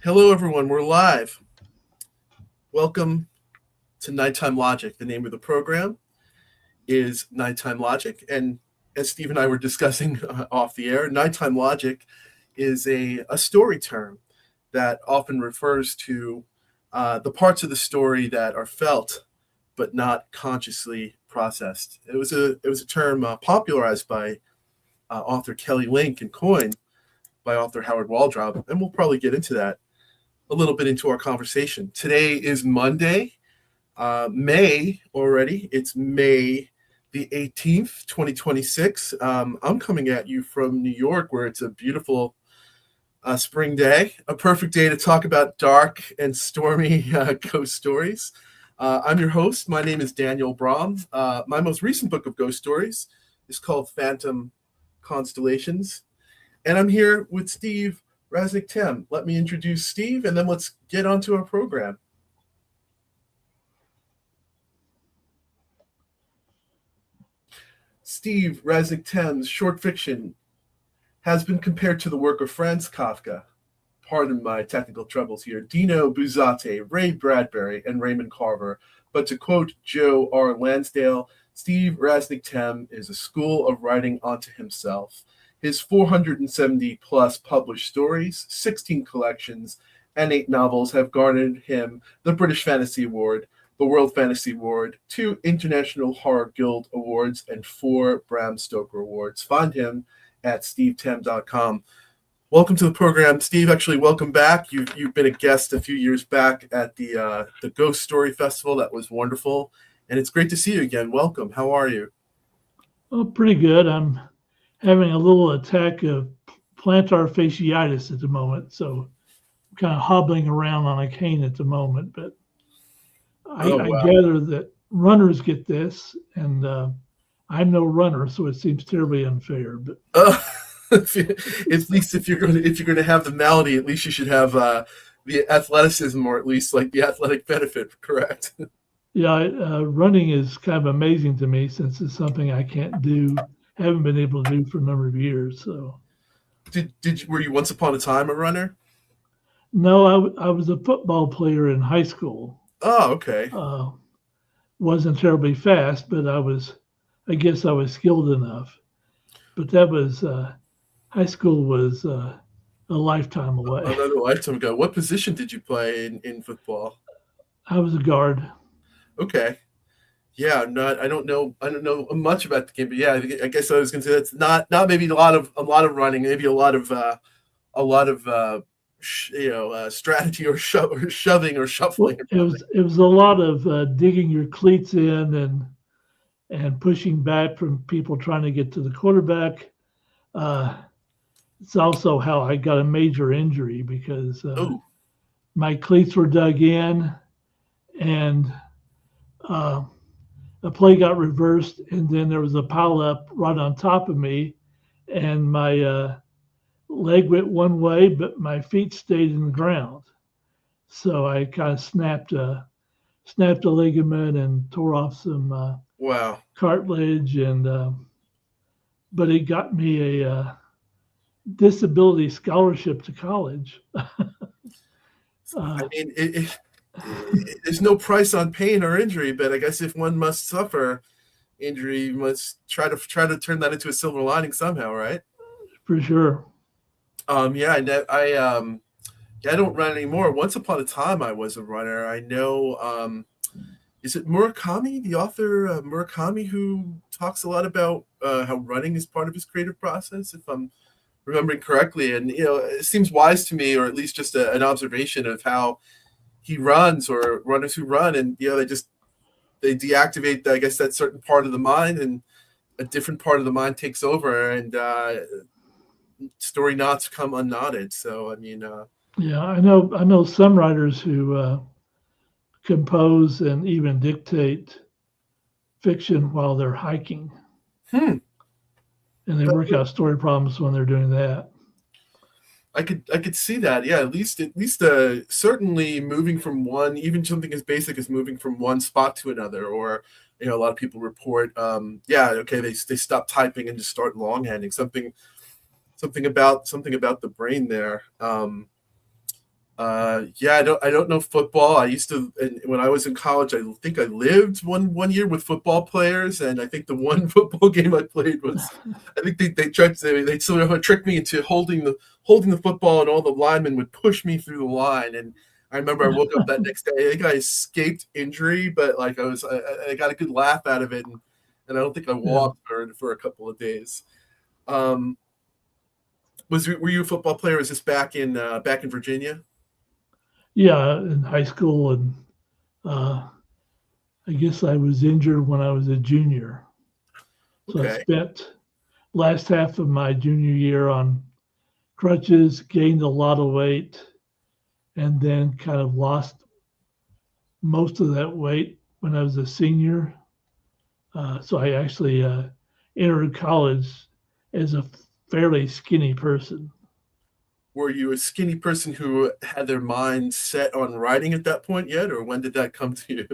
Hello, everyone. We're live. Welcome to Nighttime Logic. The name of the program is Nighttime Logic. And as Steve and I were discussing off the air, Nighttime Logic is a story term that often refers to the parts of the story that are felt but not consciously processed. It was a term popularized by author Kelly Link and coined by author Howard Waldrop, and we'll probably get into that a little bit into our conversation. Today is Monday, May already. It's May the 18th, 2026. I'm coming at you from New York, where it's a beautiful spring day, a perfect day to talk about dark and stormy ghost stories. I'm your host. My name is Daniel Braum. My most recent book of ghost stories is called Phantom Constellations. And I'm here with Steve Rasnic Tem. Let me introduce Steve, and then let's get on to our program. Steve Rasnic Tem's short fiction has been compared to the work of Franz Kafka, pardon my technical troubles here, Dino Buzzati, Ray Bradbury, and Raymond Carver. But to quote Joe R. Lansdale, Steve Rasnic Tem is a school of writing unto himself. His 470-plus published stories, 16 collections, and 8 novels have garnered him the British Fantasy Award, the World Fantasy Award, 2 International Horror Guild Awards, and 4 Bram Stoker Awards. Find him at stevetem.com. Welcome to the program, Steve. Actually, welcome back. You've been a guest a few years back at the Ghost Story Festival. That was wonderful, and it's great to see you again. Welcome. How are you? Oh, pretty good. I'm having a little attack of plantar fasciitis at the moment, so I'm kind of hobbling around on a cane at the moment. But I gather that runners get this, and I'm no runner, so it seems terribly unfair. But at least if you're going to have the malady, at least you should have the athleticism, or at least like the athletic benefit. Correct? Yeah, running is kind of amazing to me since it's something I can't do. Haven't been able to do for a number of years. So, were you once upon a time a runner? No, I was a football player in high school. Oh, okay. Wasn't terribly fast, but I guess I was skilled enough. But that was high school was a lifetime away. Another lifetime ago. What position did you play in football? I was a guard. Okay. Yeah, I don't know much about the game, but yeah, I guess I was going to say that's not maybe a lot of running, maybe a lot of strategy or shoving or shuffling. Well, it was a lot of digging your cleats in and pushing back from people trying to get to the quarterback. It's also how I got a major injury because my cleats were dug in and the play got reversed, and then there was a pile up right on top of me, and my leg went one way, but my feet stayed in the ground. So I kind of snapped a ligament and tore off some cartilage, and but it got me a disability scholarship to college. I mean, there's no price on pain or injury, but I guess if one must suffer injury, you must try to turn that into a silver lining somehow, right? For sure. Yeah, I don't run anymore. Once upon a time, I was a runner. I know. Is it Murakami, the author Murakami, who talks a lot about how running is part of his creative process, if I'm remembering correctly? And it seems wise to me, or at least just an observation of how he runs, or runners who run, and they deactivate, I guess, that certain part of the mind, and a different part of the mind takes over, and story knots come unknotted. So I mean, yeah, I know some writers who compose and even dictate fiction while they're hiking, and they work out story problems when they're doing that. I could see that. Yeah, at least certainly moving from one, even something as basic as moving from one spot to another, or a lot of people report, they stop typing and just start longhanding. Something about the brain there. Yeah, I don't know football. I used to, and when I was in college, I think I lived one year with football players, and I think the one football game I played was, I think they tried to, they sort of tricked me into holding the football, and all the linemen would push me through the line. And I remember I woke up that next day. I think I escaped injury, but like I got a good laugh out of it, and I don't think I Yeah. walked for a couple of days. Um, were you a football player? Is this back in Virginia? Yeah, in high school, and uh, I guess I was injured when I was a junior. So I Okay. spent last half of my junior year on crutches, gained a lot of weight, and then kind of lost most of that weight when I was a senior. So I actually entered college as a fairly skinny person. Were you a skinny person who had their mind set on writing at that point yet, or when did that come to you?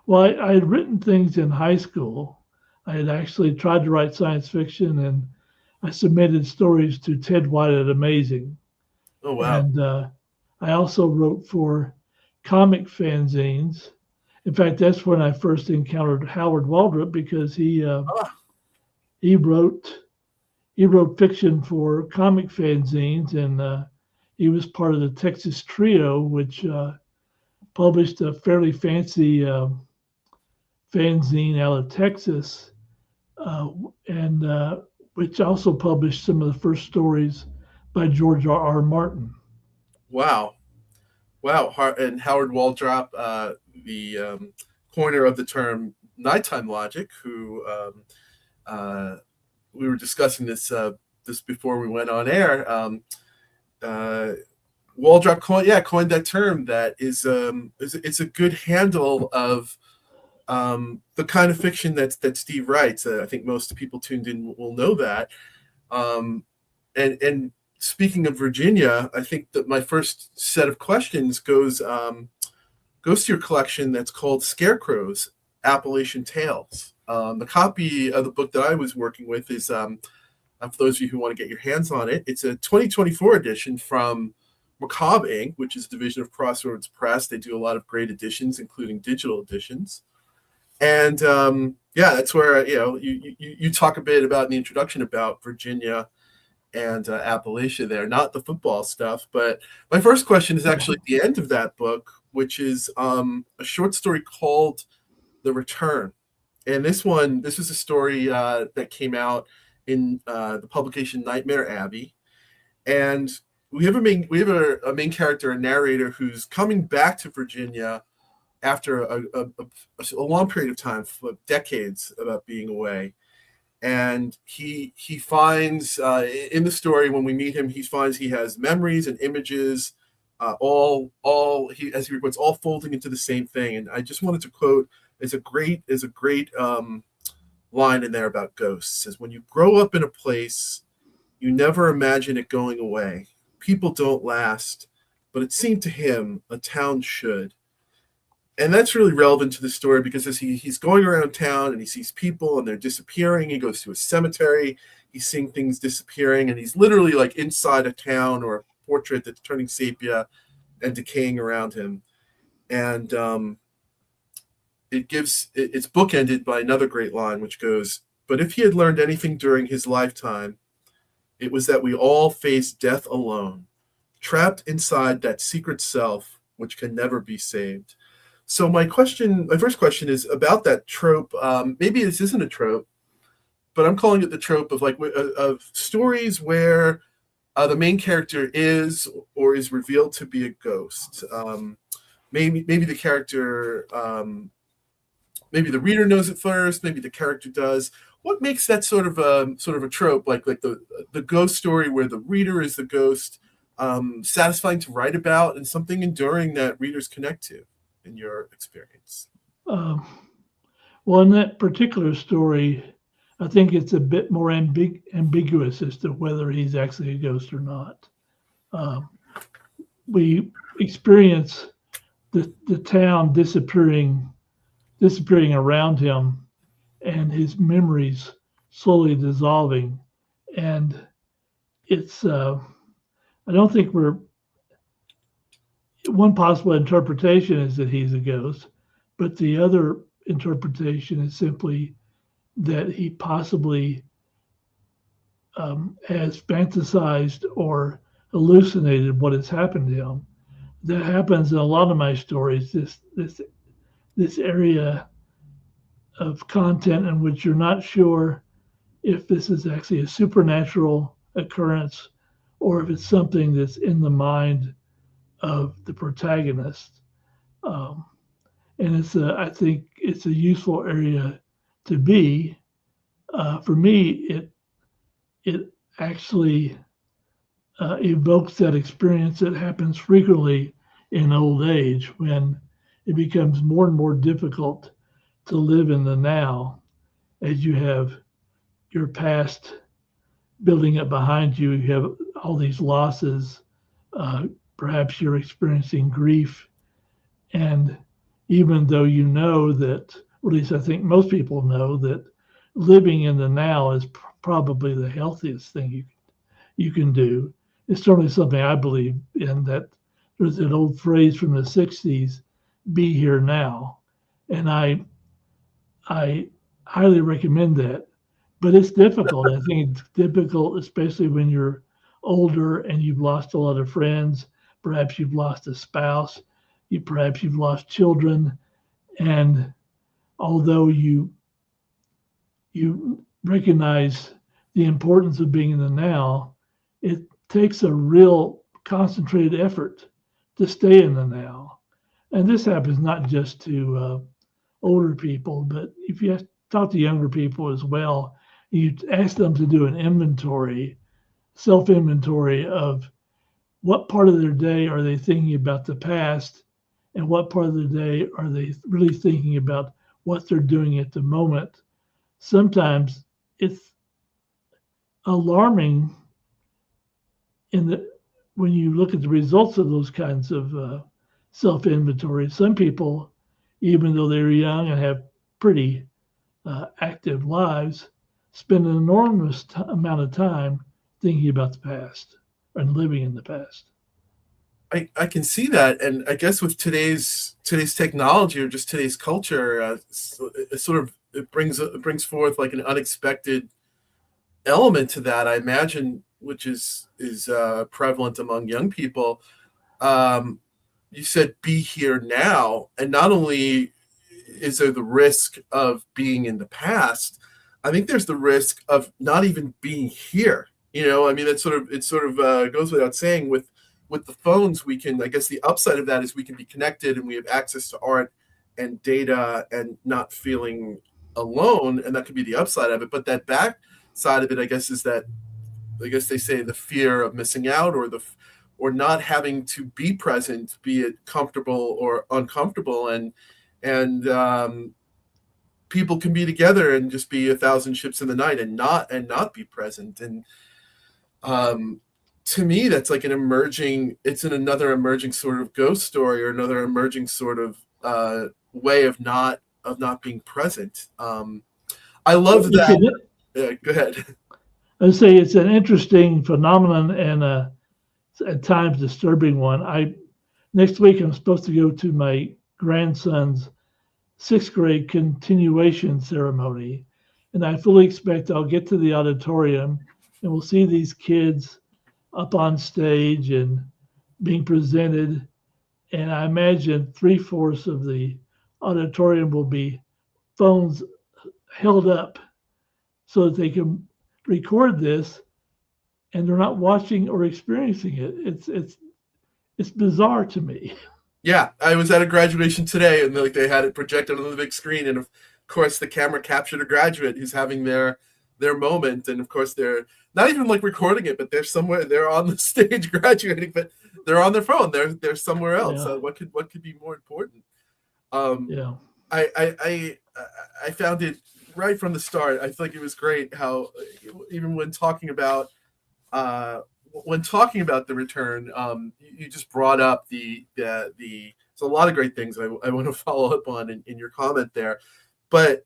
Well, I had written things in high school. I had actually tried to write science fiction, and I submitted stories to Ted White at Amazing. Oh wow, And I also wrote for comic fanzines. In fact, that's when I first encountered Howard Waldrop because ah, he wrote he wrote fiction for comic fanzines, and he was part of the Texas Trio, which published a fairly fancy fanzine out of Texas, uh, and which also published some of the first stories by George R. Martin. wow, wow. And Howard Waldrop, the coiner of the term nighttime logic, who uh, we were discussing this before we went on air. Uh, Waldrop coined that term. That is it's a good handle of the kind of fiction that Steve writes. I think most people tuned in will know that. Um, and speaking of Virginia, I think that my first set of questions goes to your collection that's called Scarecrows, Appalachian Tales. The copy of the book that I was working with is, for those of you who want to get your hands on it, it's a 2024 edition from Macabre Inc., which is a division of Crossroads Press. They do a lot of great editions, including digital editions. And yeah, that's where you talk a bit about in the introduction about Virginia and Appalachia there, not the football stuff. But my first question is actually at the end of that book, which is a short story called The Return. And this is a story that came out in the publication Nightmare Abbey. And we have a main character, a narrator, who's coming back to Virginia after a long period of time, for decades, about being away. And he finds in the story, when we meet him, he finds he has memories and images, all he, as he reports, all folding into the same thing. And I just wanted to quote, is a great line in there about ghosts. It says, when you grow up in a place, you never imagine it going away. People don't last, but it seemed to him a town should. And that's really relevant to the story, because as he's going around town and he sees people and they're disappearing, he goes to a cemetery, he's seeing things disappearing, and he's literally like inside a town or a portrait that's turning sepia and decaying around him. And it's bookended by another great line, which goes, but if he had learned anything during his lifetime, it was that we all face death alone, trapped inside that secret self which can never be saved. So my first question is about that trope. Maybe this isn't a trope, but I'm calling it the trope of of stories where the main character is or is revealed to be a ghost. Maybe the character, maybe the reader knows it first. Maybe the character does. What makes that sort of a trope, like the ghost story where the reader is the ghost, satisfying to write about, and something enduring that readers connect to, in your experience? Um, well, in that particular story, I think it's a bit more ambiguous as to whether he's actually a ghost or not. Um, we experience the town disappearing around him, and his memories slowly dissolving. And it's I don't think we're one possible interpretation is that he's a ghost, but the other interpretation is simply that he possibly has fantasized or hallucinated what has happened to him. That happens in a lot of my stories. This area of content in which you're not sure if this is actually a supernatural occurrence or if it's something that's in the mind of the protagonist. Um, and I think it's a useful area to be. For me, it actually evokes that experience that happens frequently in old age when it becomes more and more difficult to live in the now as you have your past building up behind you. You have all these losses. Uh, Perhaps you're experiencing grief. And even though you know that, or at least I think most people know that living in the now is probably the healthiest thing you can do. It's certainly something I believe in, that there's an old phrase from the 60s, be here now. And I highly recommend that. But it's difficult. I think it's difficult, especially when you're older and you've lost a lot of friends. Perhaps you've lost a spouse. Perhaps you've lost children. And although you recognize the importance of being in the now, it takes a real concentrated effort to stay in the now. And this happens not just to older people, but if you talk to younger people as well, you ask them to do an inventory, self inventory of what part of their day are they thinking about the past and what part of the day are they really thinking about what they're doing at the moment. Sometimes it's alarming in the when you look at the results of those kinds of self inventory. Some people, even though they're young and have pretty active lives, spend an enormous amount of time thinking about the past and living in the past. I can see that, and I guess with today's technology or just today's culture, it sort of it brings forth like an unexpected element to that. I imagine, which is prevalent among young people. Um, you said be here now, and not only is there the risk of being in the past, I think there's the risk of not even being here. I mean, it goes without saying. With the phones, we can, I guess the upside of that is we can be connected and we have access to art and data and not feeling alone, and that could be the upside of it. But that back side of it, I guess, is that, I guess they say, the fear of missing out, or not having to be present, be it comfortable or uncomfortable, and people can be together and just be a thousand ships in the night and not be present. And um, to me, that's like another emerging sort of ghost story, or another emerging sort of way of not being present. I love that. Go ahead. I say it's an interesting phenomenon and at times disturbing one. Next week I'm supposed to go to my grandson's sixth grade continuation ceremony, and I fully expect I'll get to the auditorium and we'll see these kids up on stage and being presented. And I imagine three-fourths of the auditorium will be phones held up so that they can record this, and they're not watching or experiencing it. It's bizarre to me. Yeah, I was at a graduation today, and they had it projected on the big screen, and of course the camera captured a graduate who's having their moment, and of course they're not even like recording it, but they're on the stage graduating, but they're on their phone. They're somewhere else. Yeah. What could be more important? Um, Yeah. I found it right from the start. I feel like it was great how, even when talking about the return, you just brought up the so a lot of great things I want to follow up on in your comment there, but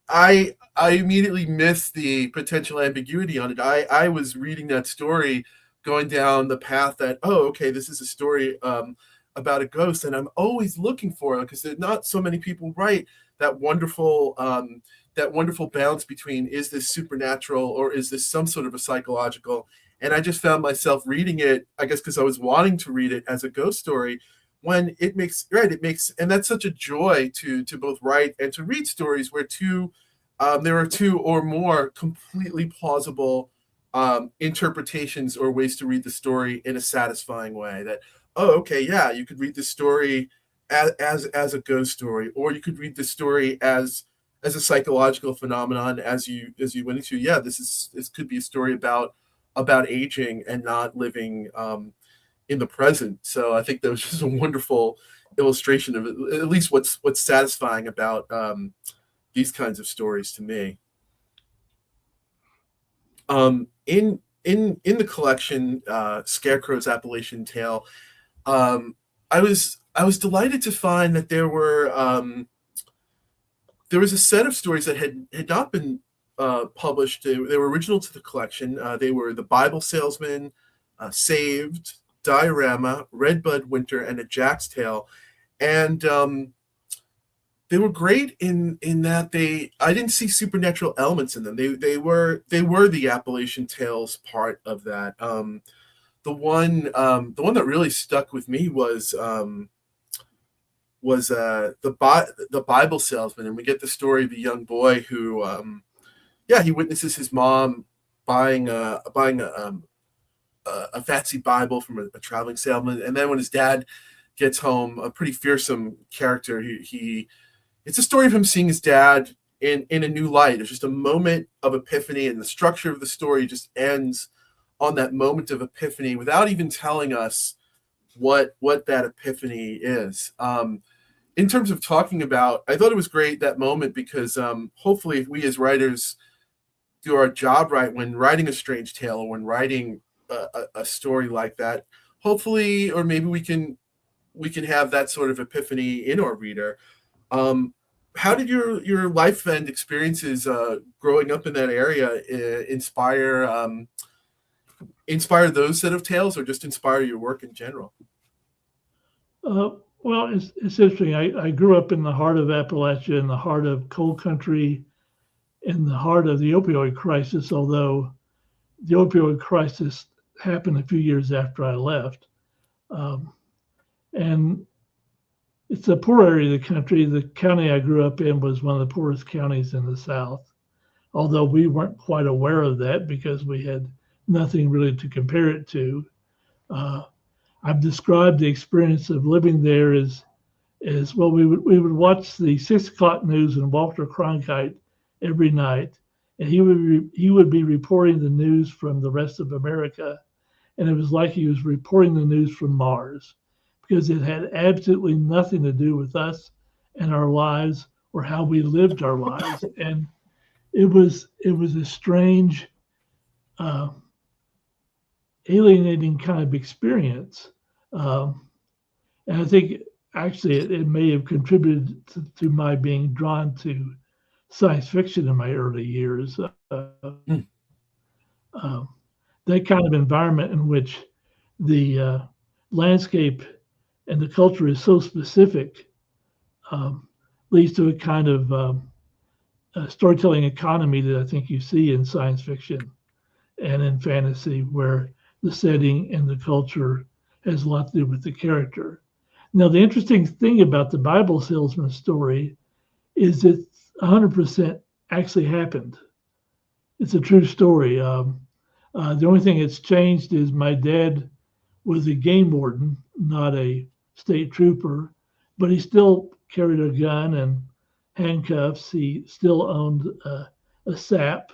I immediately missed the potential ambiguity on it. I was reading that story, going down the path that, oh, okay, this is a story about a ghost, and I'm always looking for it because not so many people write that wonderful balance between, is this supernatural or is this some sort of a psychological. And I just found myself reading it, I guess because I was wanting to read it as a ghost story, when it makes, and that's such a joy to both write and to read stories where there are two or more completely plausible interpretations or ways to read the story in a satisfying way. That, oh, okay, yeah, you could read the story as a ghost story, or you could read the story as a psychological phenomenon, as you went into. Yeah, this could be a story about aging and not living in the present. So I think that was just a wonderful illustration of it, at least what's satisfying about these kinds of stories to me. In the collection, Scarecrow's Appalachian Tale, I was delighted to find that there was a set of stories that had not been published. They were original to the collection. They were The Bible Salesman, Saved, Diorama, Redbud Winter, and A Jack's Tale. And they were great in that I didn't see supernatural elements in them. They were the Appalachian Tales part of that. The one that really stuck with me was the Bible Salesman, and we get the story of a young boy who he witnesses his mom buying a fancy Bible from a traveling salesman, and then when his dad gets home, a pretty fearsome character, it's a story of him seeing his dad in a new light. It's just a moment of epiphany, and the structure of the story just ends on that moment of epiphany without even telling us what that epiphany is. In terms of talking about, I thought it was great, that moment, because hopefully if we as writers do our job right when writing a strange tale or when writing a story like that, hopefully, or maybe we can have that sort of epiphany in our reader. How did your life and experiences growing up in that area inspire those set of tales, or just inspire your work in general? Well, it's interesting. I grew up in the heart of Appalachia, in the heart of coal country, in the heart of the opioid crisis, although the opioid crisis happened a few years after I left. And it's a poor area of the country. The county I grew up in was one of the poorest counties in the South, although we weren't quite aware of that because we had nothing really to compare it to. I've described the experience of living there as well. We would watch the 6 o'clock news and Walter Cronkite every night, and he would be reporting the news from the rest of America, and it was like he was reporting the news from Mars, because it had absolutely nothing to do with us and our lives or how we lived our lives, and it was a strange, alienating kind of experience. And I think actually it may have contributed to my being drawn to science fiction in my early years. That kind of environment in which the landscape and the culture is so specific leads to a kind of storytelling economy that I think you see in science fiction and in fantasy, where the setting and the culture has a lot to do with the character. Now, the interesting thing about the Bible salesman story is that 100% actually happened. It's a true story. The only thing that's changed is my dad was a game warden, not a state trooper, but he still carried a gun and handcuffs. He still owned a SAP,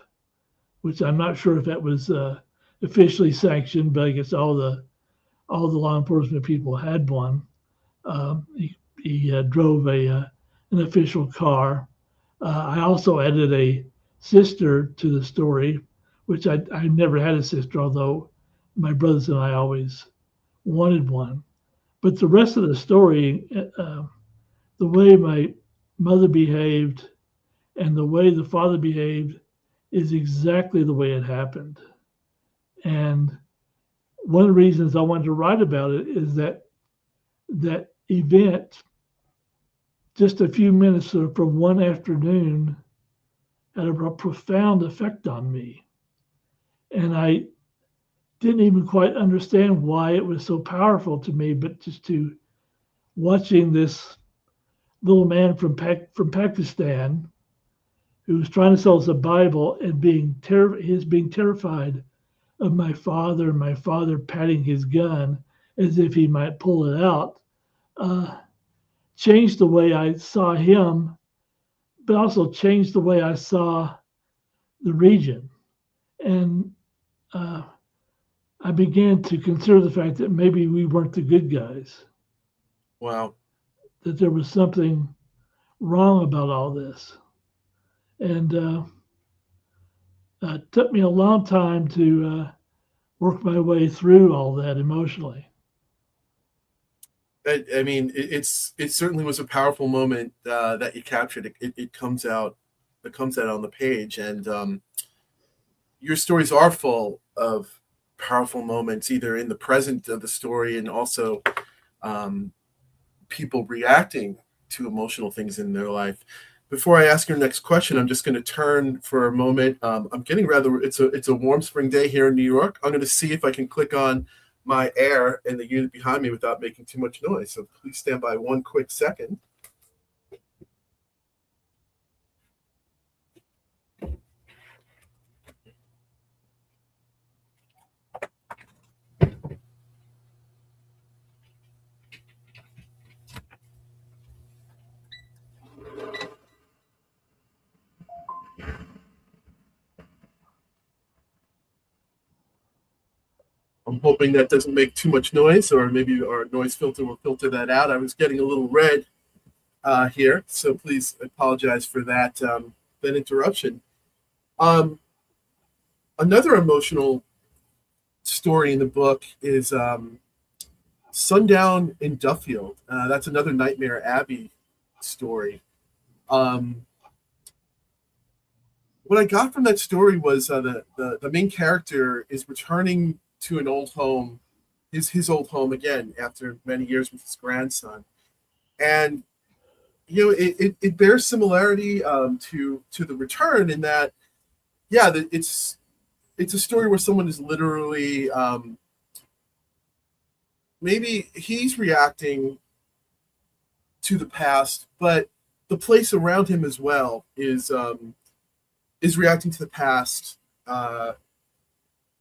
which I'm not sure if that was officially sanctioned, but I guess all the law enforcement people had one. He drove an official car. I also added a sister to the story, which I never had a sister, although my brothers and I always wanted one. But the rest of the story, the way my mother behaved and the way the father behaved, is exactly the way it happened. And one of the reasons I wanted to write about it is that that event, just a few minutes from one afternoon, had a profound effect on me. And I didn't even quite understand why it was so powerful to me, but just to watching this little man from Pakistan who was trying to sell us a Bible and being terrified of my father patting his gun as if he might pull it out, changed the way I saw him, but also changed the way I saw the region. And I began to consider the fact that maybe we weren't the good guys. Wow. That there was something wrong about all this. And it took me a long time to work my way through all that emotionally. I mean, it certainly was a powerful moment that you captured. It comes out on the page, and your stories are full of powerful moments, either in the present of the story and also people reacting to emotional things in their life. Before I ask your next question, I'm just going to turn for a moment. I'm getting it's a warm spring day here in New York. I'm going to see if I can click on my air in the unit behind me without making too much noise. So please stand by one quick second. I'm hoping that doesn't make too much noise, or maybe our noise filter will filter that out. I was getting a little red here, so please apologize for that interruption. Another emotional story in the book is Sundown in Duffield. That's another Nightmare Abbey story. What I got from that story was the main character is returning to an old home, his old home again after many years with his grandson, and it bears similarity to the return in that, yeah, it's a story where someone is literally maybe he's reacting to the past, but the place around him as well is reacting to the past,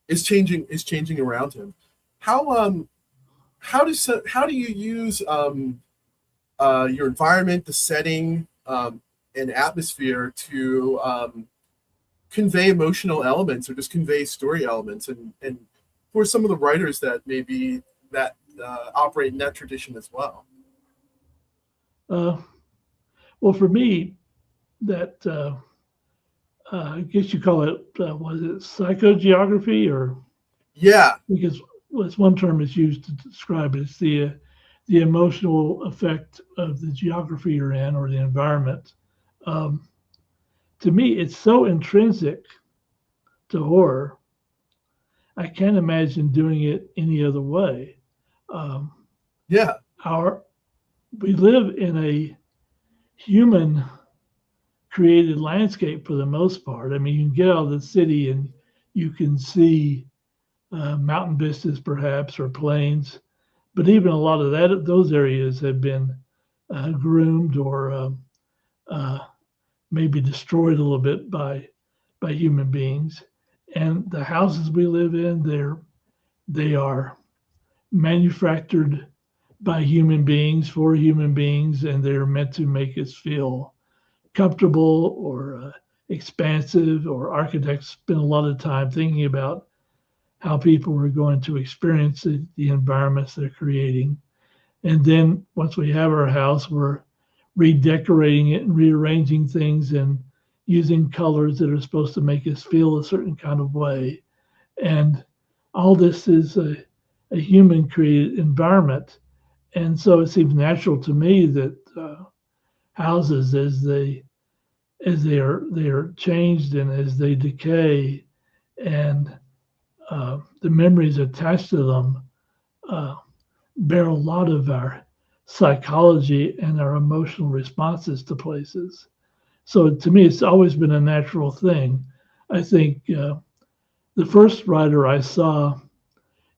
is changing around him. How do you use your environment, the setting, and atmosphere to convey emotional elements or just convey story elements, and for some of the writers that maybe that operate in that tradition as well? Well, for me, that I guess you call it, was it psychogeography, or Yeah. because it's one term is used to describe it. It's the emotional effect of the geography you're in or the environment. To me, it's so intrinsic to horror. I can't imagine doing it any other way. Yeah. We live in a human created landscape for the most part. I mean, you can get out of the city and you can see mountain vistas perhaps, or plains, but even a lot of those areas have been groomed or maybe destroyed a little bit by human beings. And the houses we live in, they are manufactured by human beings for human beings, and they're meant to make us feel comfortable or expansive. Or architects spend a lot of time thinking about how people are going to experience the environments they're creating. And then once we have our house, we're redecorating it and rearranging things and using colors that are supposed to make us feel a certain kind of way. And all this is a human created environment. And so it seems natural to me that houses, as they are changed and as they decay, and the memories attached to them bear a lot of our psychology and our emotional responses to places. So to me, it's always been a natural thing. I think the first writer I saw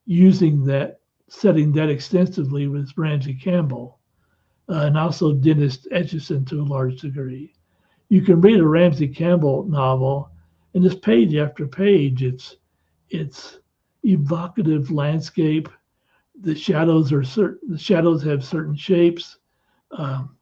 using that, setting that extensively was Ramsey Campbell, and also Dennis Etchison to a large degree. You can read a Ramsey Campbell novel, and just page after page, it's evocative landscape. The shadows are certain. The shadows have certain shapes. Um,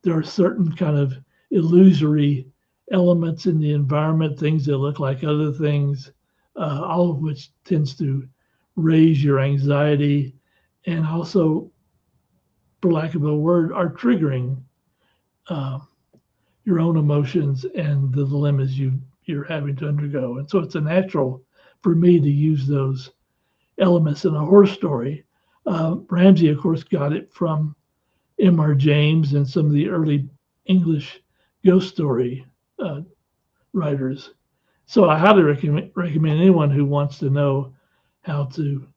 there are certain kind of illusory elements in the environment, things that look like other things, all of which tends to raise your anxiety and also, for lack of a word, are triggering uh, your own emotions and the dilemmas you're having to undergo. And so it's a natural for me to use those elements in a horror story. Ramsey, of course, got it from M.R. James and some of the early English ghost story uh, writers. So I highly recommend anyone who wants to know how to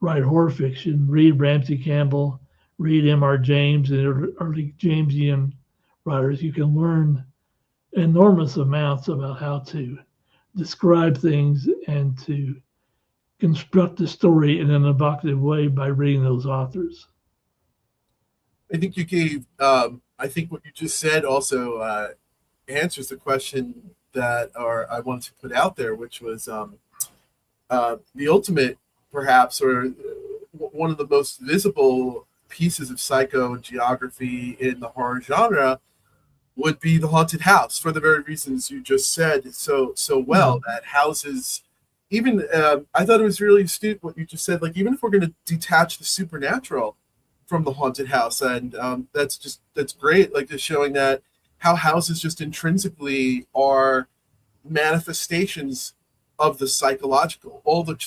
write horror fiction, read Ramsey Campbell, read M.R. James and early Jamesian writers. You can learn enormous amounts about how to describe things and to construct a story in an evocative way by reading those authors. I think you gave. I think what you just said also answers the question that I wanted to put out there, which was the ultimate, perhaps, or one of the most visible pieces of psychogeography in the horror genre would be the haunted house, for the very reasons you just said so well. That houses, even I thought it was really astute what you just said. Like, even if we're going to detach the supernatural from the haunted house, and that's great. Like, just showing that how houses just intrinsically are manifestations of the psychological,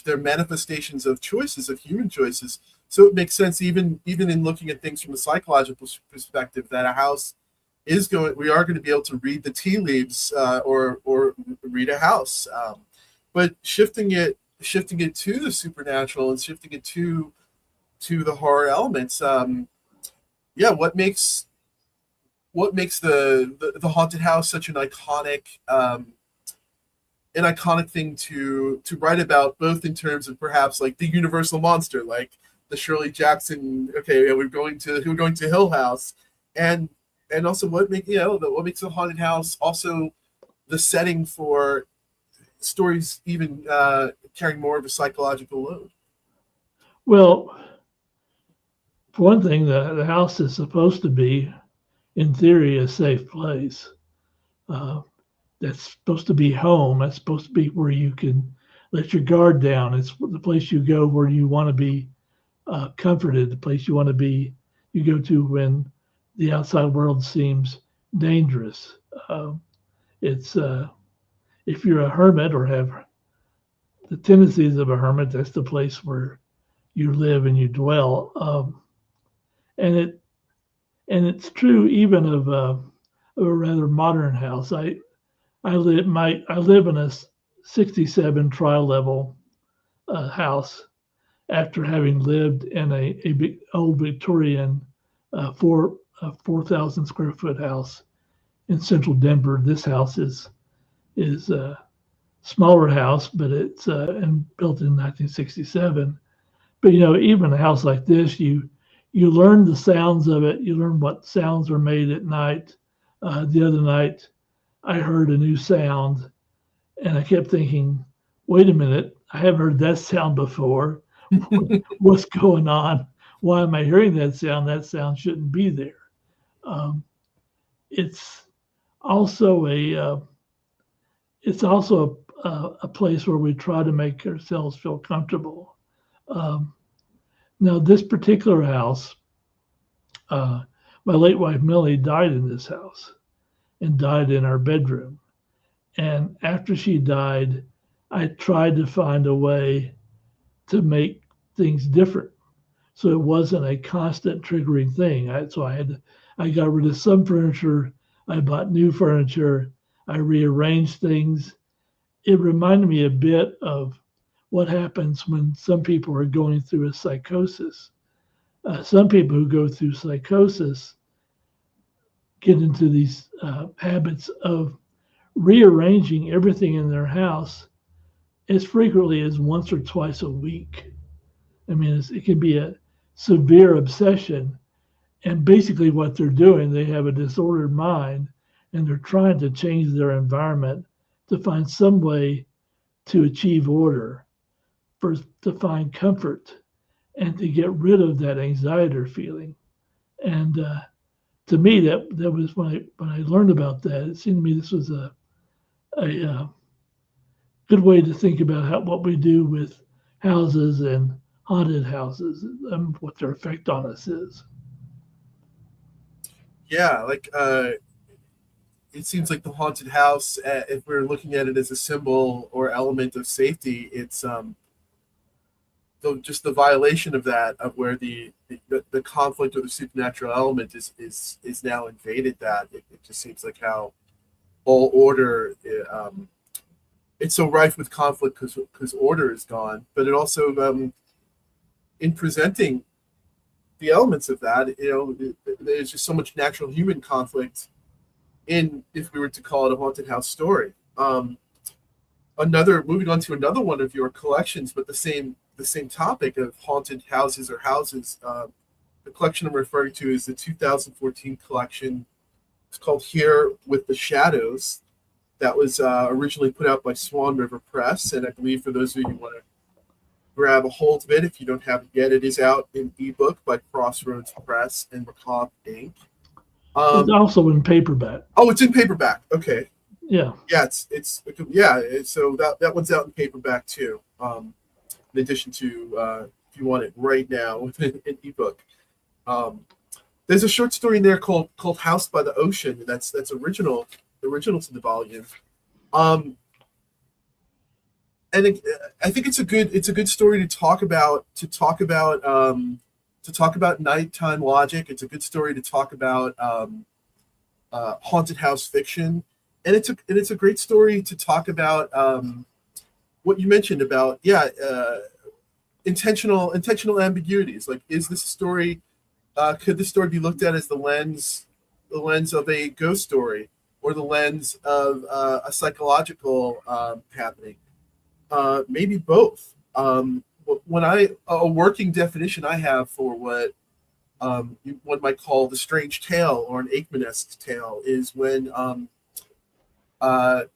they're manifestations of choices, of human choices. So it makes sense, even in looking at things from a psychological perspective, that a house we are going to be able to read the tea leaves, or read a house. But shifting it to the supernatural and shifting it to the horror elements. Yeah, what makes the haunted house such an iconic thing to write about, both in terms of perhaps like the universal monster, like the Shirley Jackson. Okay, yeah, we're going to Hill House, and also what makes the haunted house also the setting for stories even carrying more of a psychological load. Well, for one thing, the house is supposed to be, in theory, a safe place. Uh, that's supposed to be home. That's supposed to be where you can let your guard down. It's the place you go where you want to be comforted, the place you want to be, you go to when the outside world seems dangerous. It's if you're a hermit or have the tendencies of a hermit, that's the place where you live and you dwell. And it's true even of a rather modern house. I live in a 67 tri-level house after having lived in a big old Victorian 4,000 square foot house in central Denver. This house is a smaller house, but it's built in 1967. But even a house like this, you learn the sounds of it. You learn what sounds are made at night. The other night, I heard a new sound, and I kept thinking, "Wait a minute, I haven't heard that sound before. What's going on? Why am I hearing that sound? That sound shouldn't be there." It's also a place where we try to make ourselves feel comfortable. Um, Now, this particular house, my late wife Millie died in this house and died in our bedroom. And after she died, I tried to find a way to make things different, so it wasn't a constant triggering thing. I got rid of some furniture. I bought new furniture. I rearranged things. It reminded me a bit of what happens when some people are going through a psychosis. Some people who go through psychosis get into these habits of rearranging everything in their house as frequently as once or twice a week. I mean, it can be a severe obsession. And basically, what they're doing, they have a disordered mind and they're trying to change their environment to find some way to achieve order, first to find comfort, and to get rid of that anxiety feeling. And to me, that was when I learned about that. It seemed to me this was a good way to think about what we do with houses and haunted houses and what their effect on us is. Yeah, like it seems like the haunted house, if we're looking at it as a symbol or element of safety, it's just the violation of that, of where the conflict or the supernatural element is now invaded. That it just seems like how all order, it's so rife with conflict because order is gone, but it also in presenting the elements of that, there's just so much natural human conflict in, if we were to call it a haunted house story. Moving on to another one of your collections, but the same topic of haunted houses or houses. The collection I'm referring to is the 2014 collection. It's called Here with the Shadows. That was originally put out by Swan River Press, and I believe for those of you who want to grab a hold of it, if you don't have it yet, it is out in ebook by Crossroads Press and Macabre Inc. It's also in paperback. Oh, it's in paperback. Okay. Yeah. Yeah, so that one's out in paperback too. In addition to if you want it right now in ebook. There's a short story in there called House by the Ocean. That's original to the volume. And I think it's a good story to talk about nighttime logic. It's a good story to talk about haunted house fiction, and it's a great story to talk about what you mentioned about intentional ambiguities. Like, is this a story? Could this story be looked at as the lens of a ghost story, or the lens of a psychological happening? Maybe both. A working definition I have for what one might call the strange tale or an Aikman-esque tale is when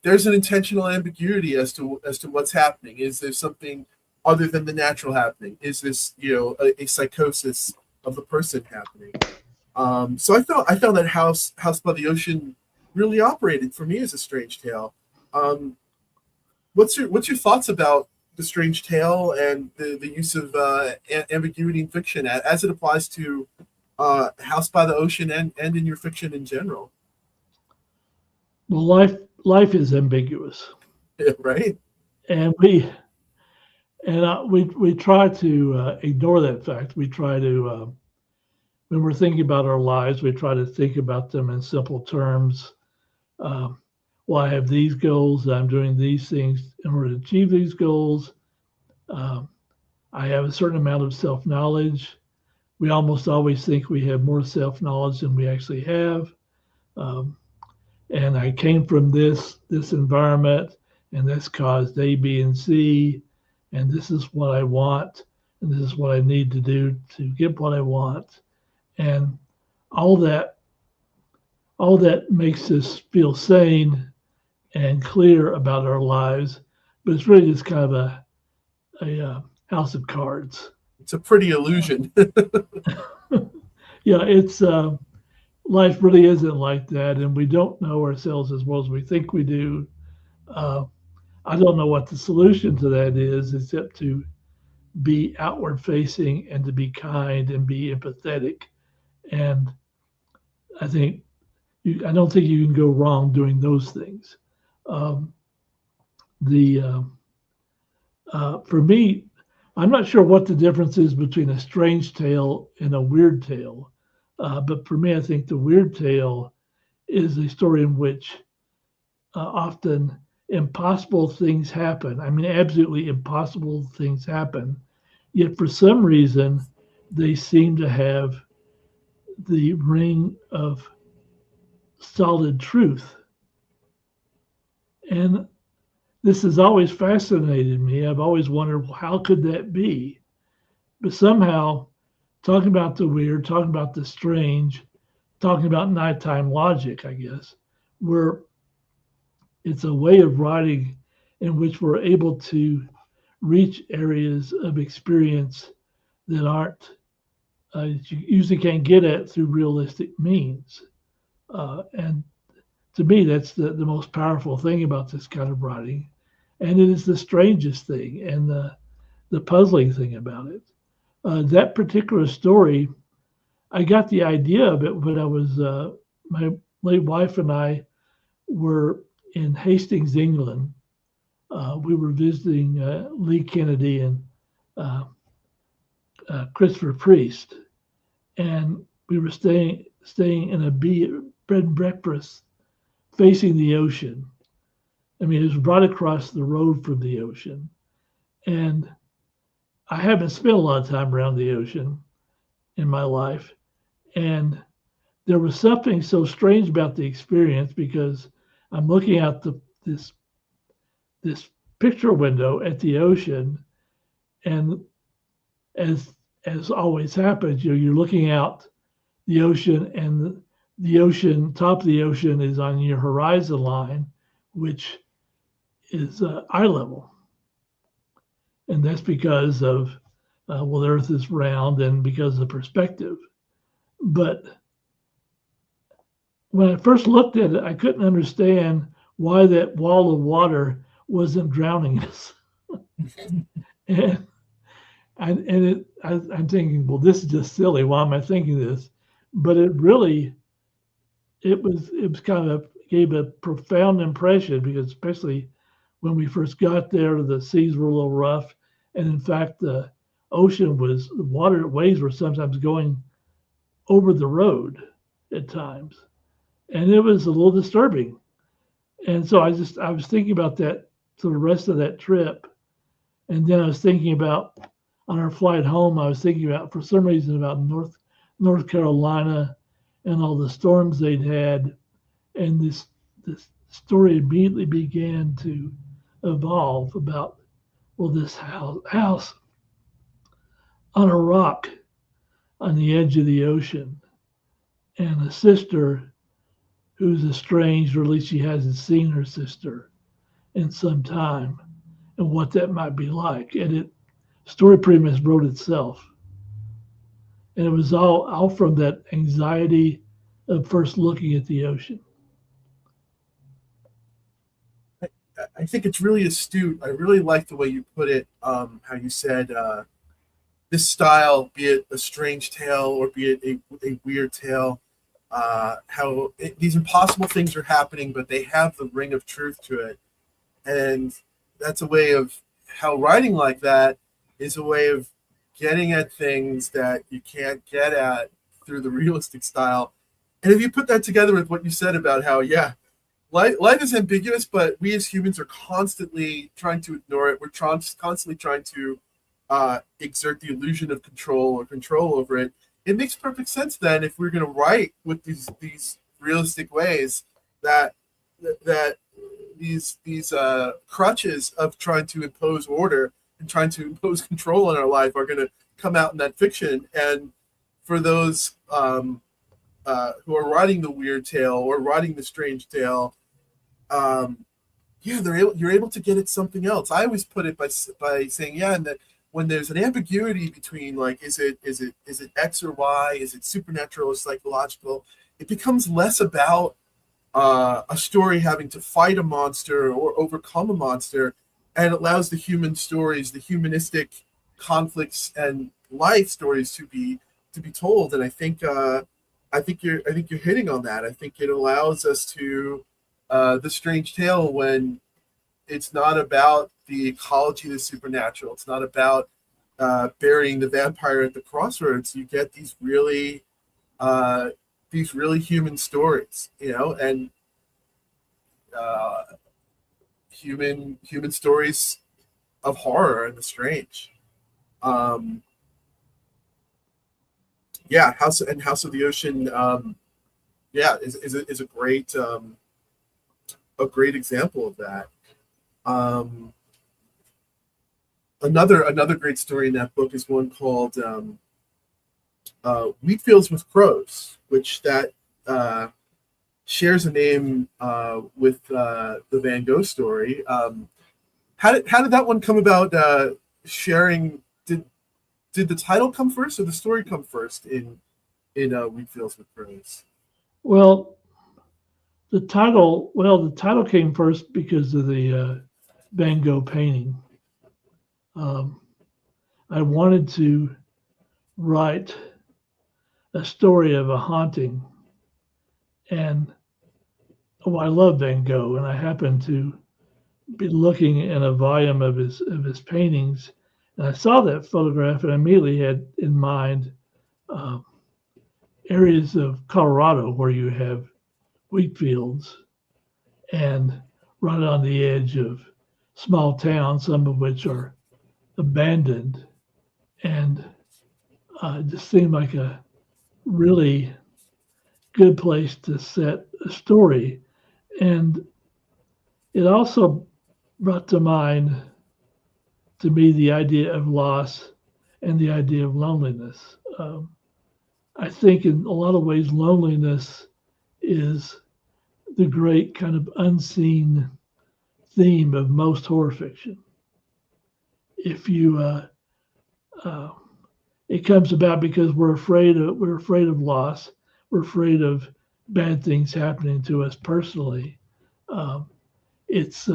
there's an intentional ambiguity as to what's happening. Is there something other than the natural happening? Is this a psychosis of the person happening? So I found that House by the Ocean really operated for me as a strange tale. What's your thoughts about the strange tale and the use of ambiguity in fiction as it applies to House by the Ocean and in your fiction in general? Well, life is ambiguous, right? And we try to ignore that fact. We try to when we're thinking about our lives, we try to think about them in simple terms. Well, I have these goals. I'm doing these things in order to achieve these goals. I have a certain amount of self-knowledge. We almost always think we have more self-knowledge than we actually have. And I came from this environment, and this caused A, B, and C, and this is what I want, and this is what I need to do to get what I want. And all that makes us feel sane and clear about our lives, but it's really just kind of a house of cards. It's a pretty illusion. Yeah, it's life really isn't like that, and we don't know ourselves as well as we think we do. I don't know what the solution to that is, except to be outward facing and to be kind and be empathetic. And I don't think you can go wrong doing those things. For me, I'm not sure what the difference is between a strange tale and a weird tale. But for me, I think the weird tale is a story in which often impossible things happen. I mean, absolutely impossible things happen. Yet for some reason, they seem to have the ring of solid truth. And this has always fascinated me. I've always wondered, how could that be? But somehow, talking about the weird, talking about the strange, talking about nighttime logic, I guess, where it's a way of writing in which we're able to reach areas of experience that aren't you usually can't get at through realistic means. And to me, that's the most powerful thing about this kind of writing. And it is the strangest thing and the puzzling thing about it. That particular story, I got the idea of it when I was, my late wife and I were in Hastings, England. We were visiting Lee Kennedy and uh, Christopher Priest, and we were staying in a bed and breakfast facing the ocean. I mean, it was right across the road from the ocean, and I haven't spent a lot of time around the ocean in my life, and there was something so strange about the experience because I'm looking out this this picture window at the ocean, and as as always happens, you're looking out the ocean, and the ocean, top of the ocean, is on your horizon line, which is eye level, and that's because of well, the Earth is round, and because of perspective. But when I first looked at it, I couldn't understand why that wall of water wasn't drowning us. and I'm thinking, well, this is just silly. Why am I thinking this? But it was kind of gave a profound impression because especially when we first got there, the seas were a little rough, and in fact, the water waves were sometimes going over the road at times, and it was a little disturbing. And so I was thinking about that for the rest of that trip, and then I was thinking about on our flight home. I was thinking about for some reason about North Carolina and all the storms they'd had, and this story immediately began to evolve about well, this house on a rock on the edge of the ocean, and a sister who's estranged, or at least she hasn't seen her sister in some time, and what that might be like. And it story pretty much wrote itself, and it was all from that anxiety of first looking at the ocean. I think it's really astute. I really like the way you put it. How you said this style, be it a strange tale or be it a weird tale, these impossible things are happening, but they have the ring of truth to it. And that's a way of how writing like that is a way of getting at things that you can't get at through the realistic style. And if you put that together with what you said about how, yeah, life is ambiguous, but we as humans are constantly trying to ignore it. We're constantly trying to exert the illusion of control or control over it. It makes perfect sense then if we're going to write with these realistic ways that that these crutches of trying to impose order and trying to impose control on our life are going to come out in that fiction. And for those who are writing the weird tale or writing the strange tale, yeah, you're able to get at something else. I always put it by saying, yeah, and that when there's an ambiguity between like, is it X or Y, is it supernatural or psychological, it becomes less about a story having to fight a monster or overcome a monster, and it allows the human stories, the humanistic conflicts and life stories to be told. And I think you're hitting on that. I think it allows us to the strange tale when it's not about the ecology of the supernatural. It's not about burying the vampire at the crossroads. You get these really human stories, and human stories of horror and the strange. Um, Yeah, House of the Ocean. Yeah, is a great example of that. Um, another great story in that book is one called Wheat Fields with Crows, which that shares a name with the Van Gogh story. How did that one come about? Sharing did the title come first or the story come first in Wheat Fields with Crows? Well, the title came first because of the Van Gogh painting. Um, I wanted to write a story of a haunting, and I love Van Gogh, and I happened to be looking in a volume of his paintings, and I saw that photograph, and I immediately had in mind uh, areas of Colorado where you have wheat fields and right on the edge of small towns, some of which are abandoned, and it just seemed like a really good place to set a story. And it also brought to mind to me the idea of loss and the idea of loneliness. I think in a lot of ways, loneliness is the great kind of unseen theme of most horror fiction. If you, uh, it comes about because we're afraid of loss, we're afraid of bad things happening to us personally. Um, it's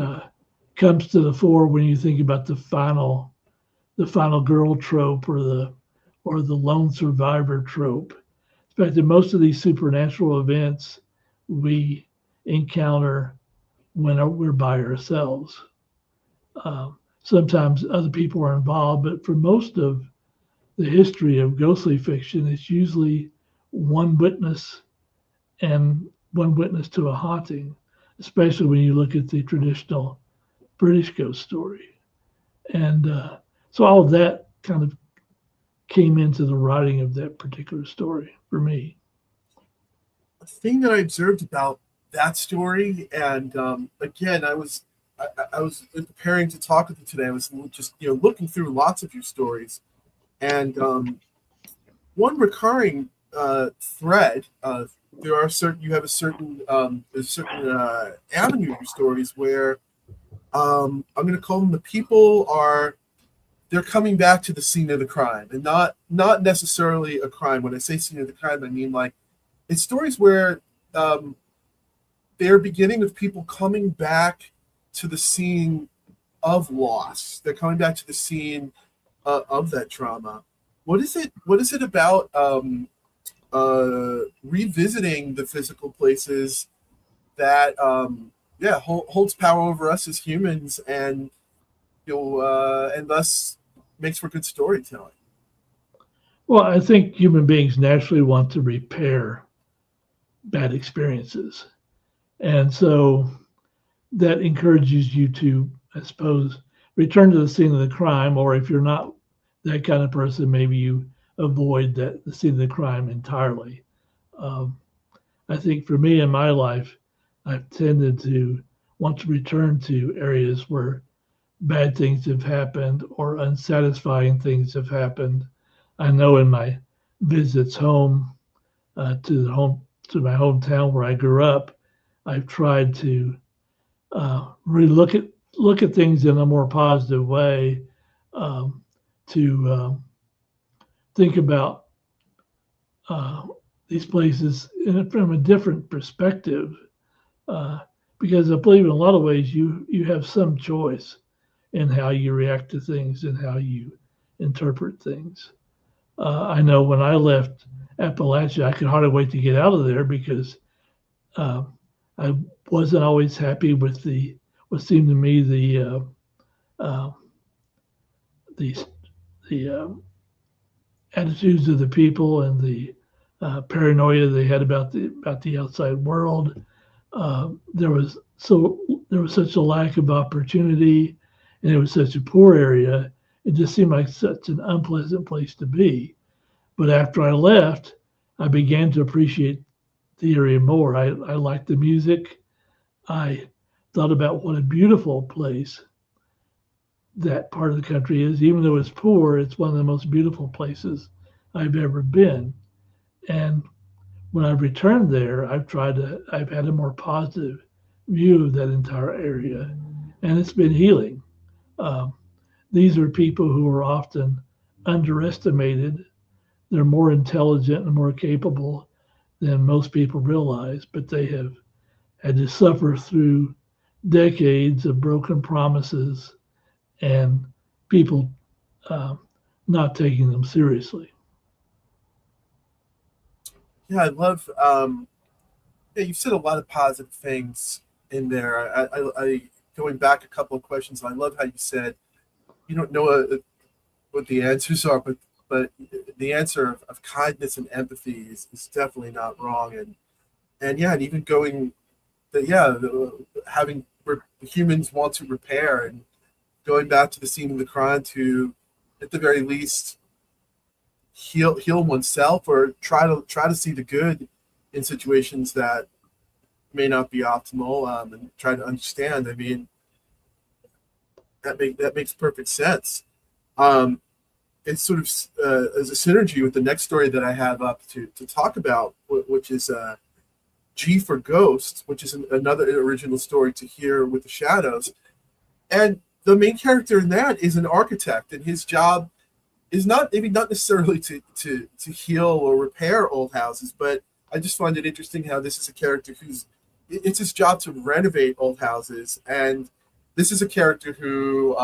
comes to the fore when you think about the final girl trope or the lone survivor trope. In fact, in most of these supernatural events, we encounter when we're by ourselves. Sometimes other people are involved, but for most of the history of ghostly fiction, it's usually one witness and one witness to a haunting, especially when you look at the traditional British ghost story. And so all of that kind of came into the writing of that particular story for me. A thing that I observed about that story, and again, I was preparing to talk with you today. I was just looking through lots of your stories, and one recurring thread. There are certain you have a certain avenue of your stories where I'm going to call them the people are they're coming back to the scene of the crime, and not necessarily a crime. When I say scene of the crime, I mean like it's stories where um, they're beginning with people coming back to the scene of loss. They're coming back to the scene of that trauma. What is it? What is it about revisiting the physical places that yeah holds power over us as humans, and and thus makes for good storytelling? Well, I think human beings naturally want to repair bad experiences. And so that encourages you to, I suppose, return to the scene of the crime, or if you're not that kind of person, maybe you avoid the scene of the crime entirely. Um, I think for me in my life, I've tended to want to return to areas where bad things have happened or unsatisfying things have happened. I know in my visits home to my hometown where I grew up, I've tried to really look at things in a more positive way, um, to think about uh, these places from a different perspective, uh, because I believe in a lot of ways you have some choice in how you react to things and how you interpret things. I know when I left Appalachia, I could hardly wait to get out of there because uh, I wasn't always happy with the what seemed to me uh, the attitudes of the people and the paranoia they had about the outside world. There was such a lack of opportunity, and it was such a poor area. It just seemed like such an unpleasant place to be. But after I left, I began to appreciate the area more. I liked the music. I thought about what a beautiful place that part of the country is. Even though it's poor, it's one of the most beautiful places I've ever been. And when I've returned there, I've had a more positive view of that entire area, and it's been healing. Um, these are people who are often underestimated. They're more intelligent and more capable than most people realize, but they have had to suffer through decades of broken promises and people uh, not taking them seriously. Yeah, I love. Yeah, you've said a lot of positive things in there. I going back a couple of questions. I love how you said you don't know what the answers are, but the answer of kindness and empathy is definitely not wrong. And yeah, and even going that yeah, having humans want to repair and going back to the scene of the crime to at the very least heal oneself or try to see the good in situations that may not be optimal, and try to understand. I mean, that makes perfect sense. Um, it's sort of as a synergy with the next story that I have up to talk about, which is G for Ghost, which is another original story to hear with the shadows. And the main character in that is an architect, and his job is not maybe not necessarily to heal or repair old houses, but I just find it interesting how this is a character who's it's his job to renovate old houses, and this is a character who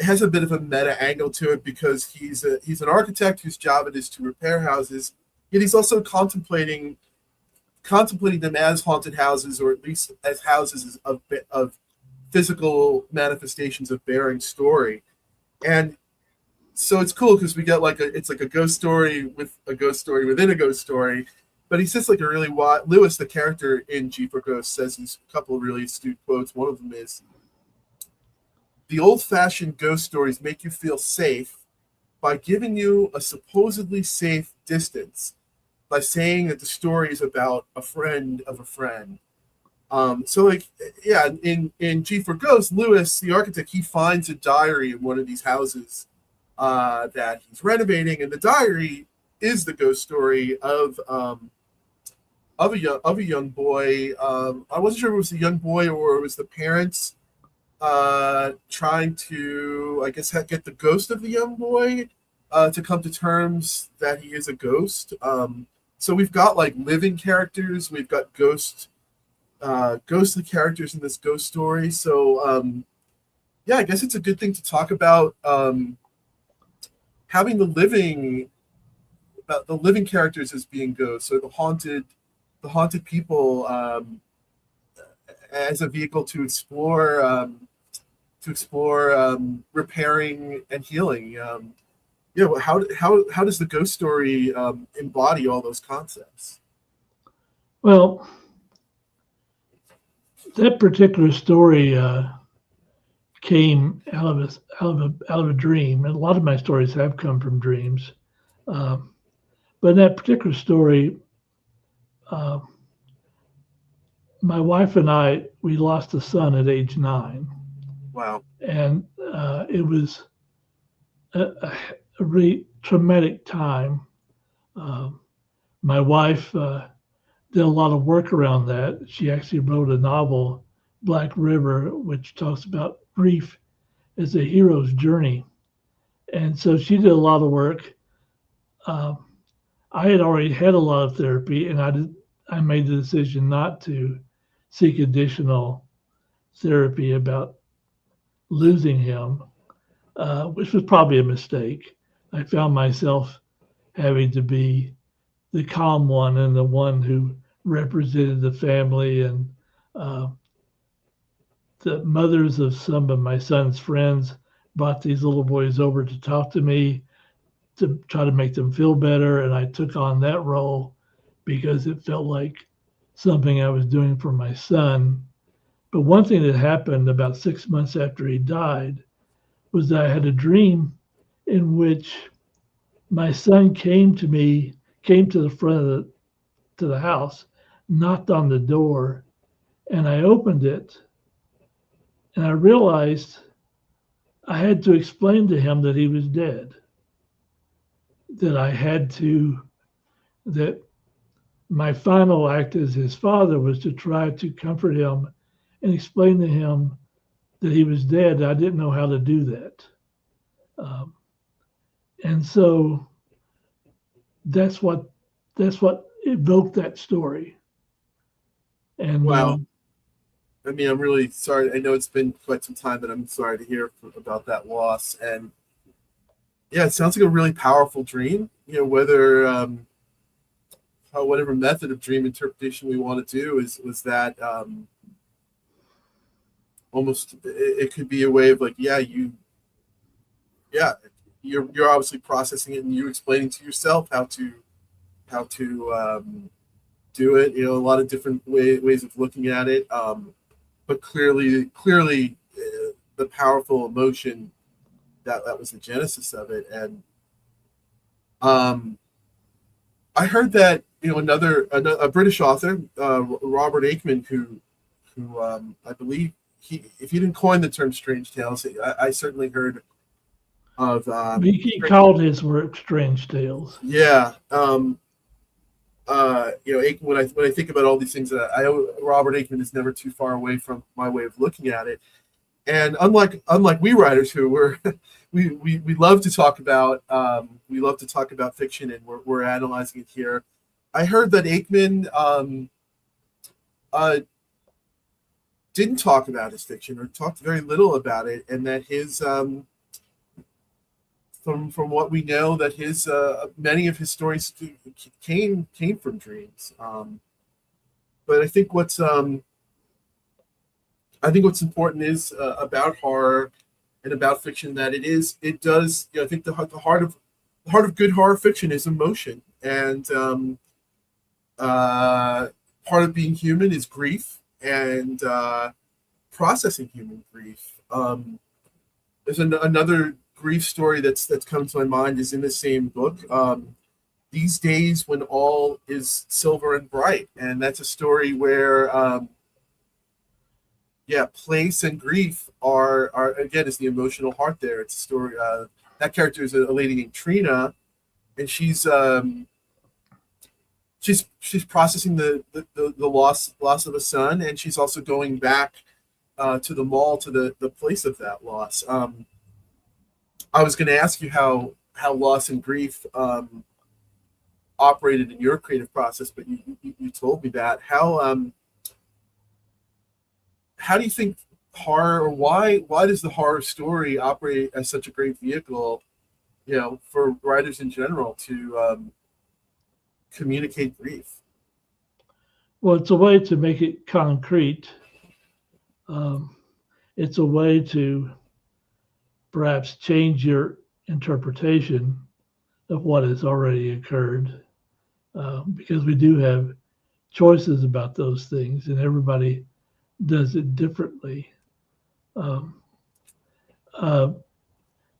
has a bit of a meta angle to it because he's an architect whose job it is to repair houses, yet he's also contemplating them as haunted houses, or at least as houses of physical manifestations of bearing story. And so it's cool because we get it's like a ghost story with a ghost story within a ghost story. But he says like a really wide Lewis, the character in G for Ghost, says these couple of really astute quotes. One of them is, "The old-fashioned ghost stories make you feel safe by giving you a supposedly safe distance, by saying that the story is about a friend of a friend." So like, yeah, in G for Ghost, Lewis, the architect, he finds a diary in one of these houses that he's renovating, and the diary is the ghost story of a young boy. I wasn't sure if it was a young boy or it was the parents trying to, I guess, get the ghost of the young boy to come to terms that he is a ghost. So we've got like living characters, we've got ghostly characters in this ghost story. So yeah, I guess it's a good thing to talk about having the living characters as being ghosts, or the haunted people as a vehicle to explore repairing and healing. Yeah, well, how does the ghost story embody all those concepts? Well, that particular story came out of a dream, and a lot of my stories have come from dreams. But in that particular story, uh, my wife and we lost a son at age 9. Wow. And it was a really traumatic time. My wife did a lot of work around that. She actually wrote a novel, Black River, which talks about grief as a hero's journey. And so she did a lot of work. I had already had a lot of therapy, and I made the decision not to seek additional therapy about losing him, which was probably a mistake. I found myself having to be the calm one and the one who represented the family. And the mothers of some of my son's friends brought these little boys over to talk to me to try to make them feel better. And I took on that role because it felt like something I was doing for my son. But one thing that happened about 6 months after he died was that I had a dream in which my son came to the front to the house, knocked on the door, and I opened it, and I realized I had to explain to him that he was dead. That I had to that my final act as his father was to try to comfort him and explain to him that he was dead. I didn't know how to do that. Um, and so that's what evoked that story. And Wow. I mean, I'm really sorry. I know it's been quite some time, but I'm sorry to hear about that loss. And yeah, it sounds like a really powerful dream. Whether whatever method of dream interpretation we want to do was that almost it could be a way of like, yeah, you're obviously processing it and you explaining to yourself how to do it. A lot of different ways of looking at it. But clearly, the powerful emotion that was the genesis of it. And I heard that another a British author, Robert Aikman, who I believe if he didn't coin the term strange tales, I certainly heard of he called his work Strange Tales. yeah. When I think about all these things, Robert Aikman is never too far away from my way of looking at it. And unlike we writers who we love to talk about fiction, and we're analyzing it here. I heard that Aikman didn't talk about his fiction or talked very little about it, and that his from what we know, that his many of his stories came from dreams. But I think what's important is about horror and about fiction that it does. I think the heart of good horror fiction is emotion, and part of being human is grief and processing human grief. There's another grief story that's come to my mind is in the same book. These Days When All Is Silver and Bright, and that's a story where place and grief are again is the emotional heart there. It's a story. That character is a lady named Trina, and she's processing the loss of a son, and she's also going back to the mall, to the place of that loss. I was going to ask you how loss and grief operated in your creative process, but you told me that. How do you think horror, or why does the horror story operate as such a great vehicle, for writers in general to communicate grief? Well, it's a way to make it concrete. It's a way to perhaps change your interpretation of what has already occurred, because we do have choices about those things, and everybody does it differently.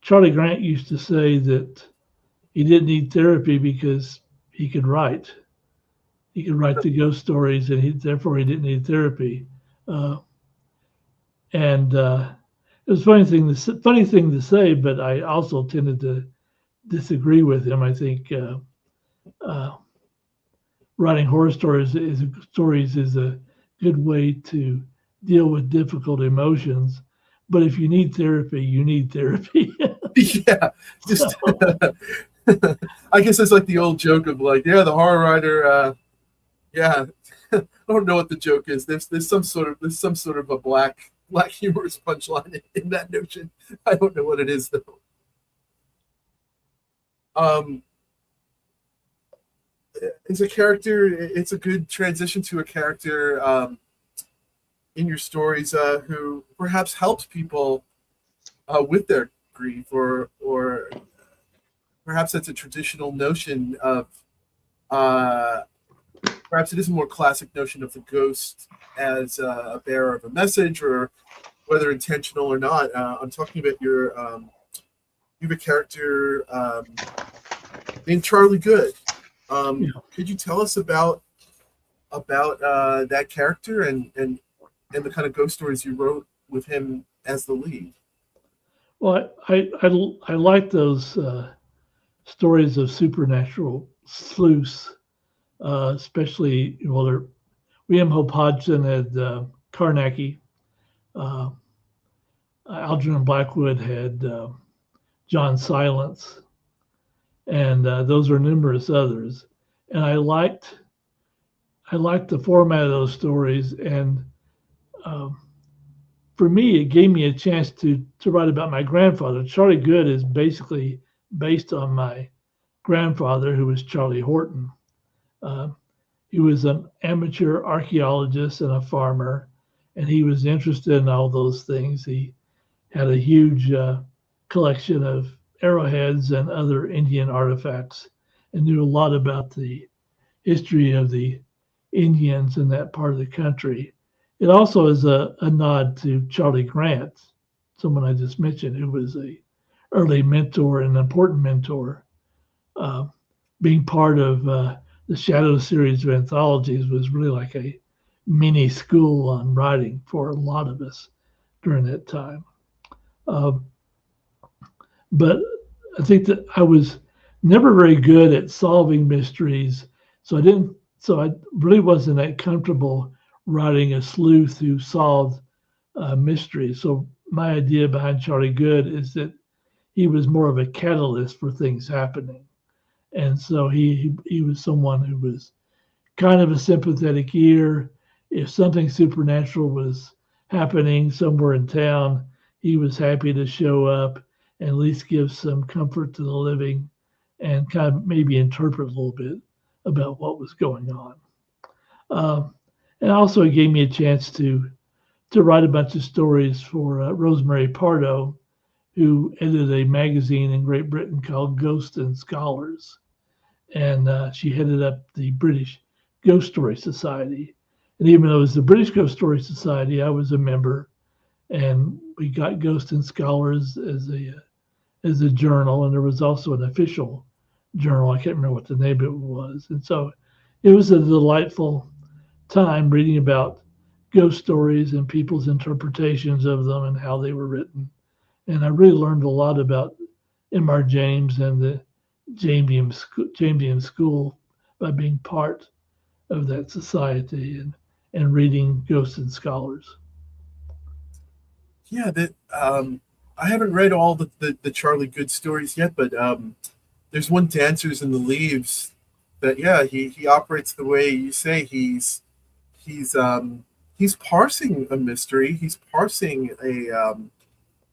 Charlie Grant used to say that he didn't need therapy because he could write. He could write the ghost stories, and therefore he didn't need therapy. And it was a funny thing to say, but I also tended to disagree with him. I think writing horror stories is a good way to deal with difficult emotions. But if you need therapy, you need therapy. Yeah, just I guess it's like the old joke of like, the horror writer. Yeah, I don't know what the joke is. There's some sort of a black humorous punchline in that notion. I don't know what it is though. As a character, it's a good transition to a character in your stories who perhaps helps people with their grief, or perhaps that's a traditional notion of perhaps it is a more classic notion of the ghost as a bearer of a message, or whether intentional or not. I'm talking about you have a character named Charlie Good. Yeah. Could you tell us about that character and the kind of ghost stories you wrote with him as the lead? Well, I like those stories of supernatural sleuths, especially William Hope Hodgson had Carnacki. Uh, Algernon Blackwood had John Silence, and those are numerous others. And I liked the format of those stories, and um, for me, it gave me a chance to write about my grandfather. Charlie Good is basically based on my grandfather, who was Charlie Horton. Uh, he was an amateur archaeologist and a farmer, and he was interested in all those things. He had a huge collection of arrowheads and other Indian artifacts and knew a lot about the history of the Indians in that part of the country. It also is a nod to Charlie Grant, someone I just mentioned, who was a early mentor and an important mentor. Uh, Being part of the Shadow series of anthologies was really like a mini school on writing for a lot of us during that time. Uh, but I think that I was never very good at solving mysteries, so I didn't. So I really wasn't that comfortable writing a sleuth who solved mysteries. So my idea behind Charlie Good is that he was more of a catalyst for things happening, and so he was someone who was kind of a sympathetic ear. If something supernatural was happening somewhere in town, he was happy to show up and at least give some comfort to the living and kind of maybe interpret a little bit about what was going on. Um, and also, it gave me a chance to write a bunch of stories for Rosemary Pardo, who edited a magazine in Great Britain called Ghosts and Scholars, and she headed up the British Ghost Story Society. And even though it was the British Ghost Story Society, I was a member, and we got Ghost and Scholars as a journal, and there was also an official journal. I can't remember what the name of it was, and so it was a delightful time reading about ghost stories and people's interpretations of them and how they were written. And I really learned a lot about M.R. James and the Jamesian school by being part of that society and reading Ghosts and Scholars. Yeah, that I haven't read all the Charlie Good stories yet, but there's one, Dancers in the Leaves, that yeah, he operates the way you say. He's he's parsing a mystery. He's parsing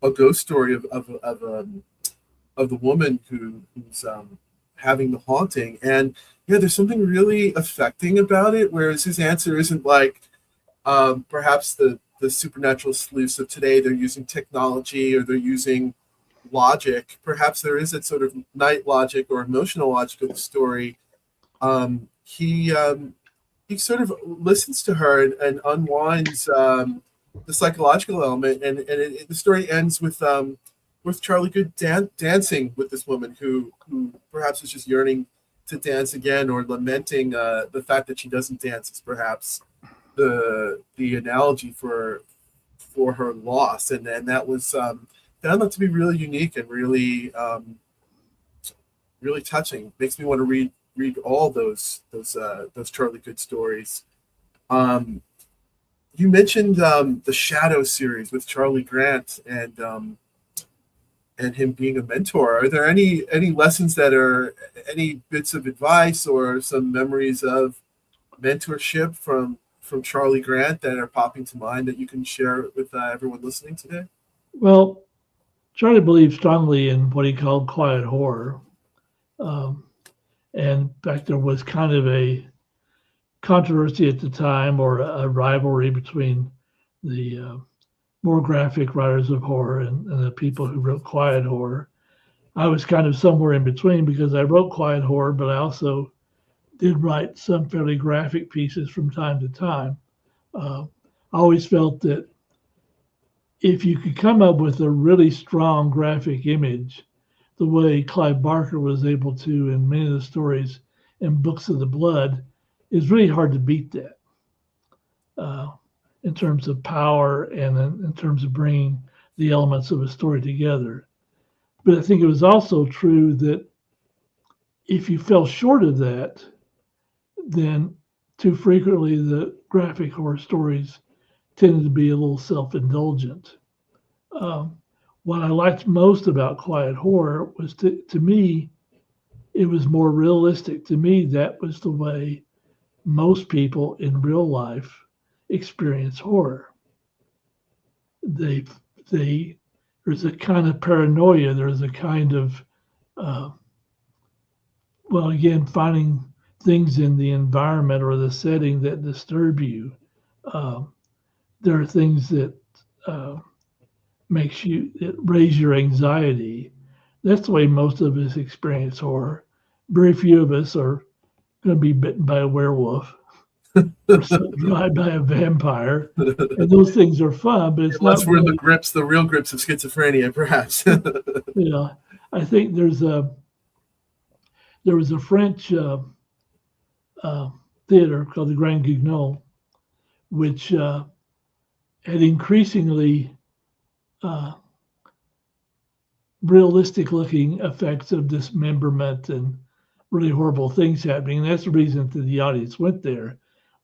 a ghost story of the woman who's having the haunting. And yeah, there's something really affecting about it. Whereas his answer isn't like perhaps the supernatural sleuths of today. They're using technology or they're using logic. Perhaps there is that sort of night logic or emotional logic of the story. He sort of listens to her and unwinds the psychological element, and the story ends with Charlie Good dancing with this woman who perhaps is just yearning to dance again, or lamenting the fact that she doesn't dance is perhaps the analogy for her loss, and that was found out to be really unique and really touching. Makes me want to read all those Charlie Good stories. You mentioned the Shadow series with Charlie Grant and him being a mentor. Are there any lessons that are any bits of advice or some memories of mentorship from Charlie Grant that are popping to mind that you can share with everyone listening today? Well, Charlie believed strongly in what he called quiet horror. Um, and in fact, there was kind of a controversy at the time, or a rivalry between the more graphic writers of horror and the people who wrote quiet horror. I was kind of somewhere in between because I wrote quiet horror, but I also did write some fairly graphic pieces from time to time. I always felt that if you could come up with a really strong graphic image the way Clive Barker was able to in many of the stories in Books of the Blood, is really hard to beat that uh, in terms of power and in terms of bringing the elements of a story together. But I think it was also true that if you fell short of that, then too frequently the graphic horror stories tended to be a little self-indulgent. Um, what I liked most about Quiet Horror was to me, it was more realistic. To me, that was the way most people in real life experience horror. They, they, there's a kind of paranoia. There's a kind of, uh, well, again, finding things in the environment or the setting that disturb you. Um, there are things that uh, that raise your anxiety. That's the way most of us experience horror. Very few of us are going to be bitten by a werewolf or sucked dry by a vampire, and those things are fun. But it's Unless not we're in really, the real grips of schizophrenia, perhaps. you know. I think there was a French uh, theater called the Grand Guignol, which had increasingly uh, realistic looking effects of dismemberment and really horrible things happening. And that's the reason that the audience went there,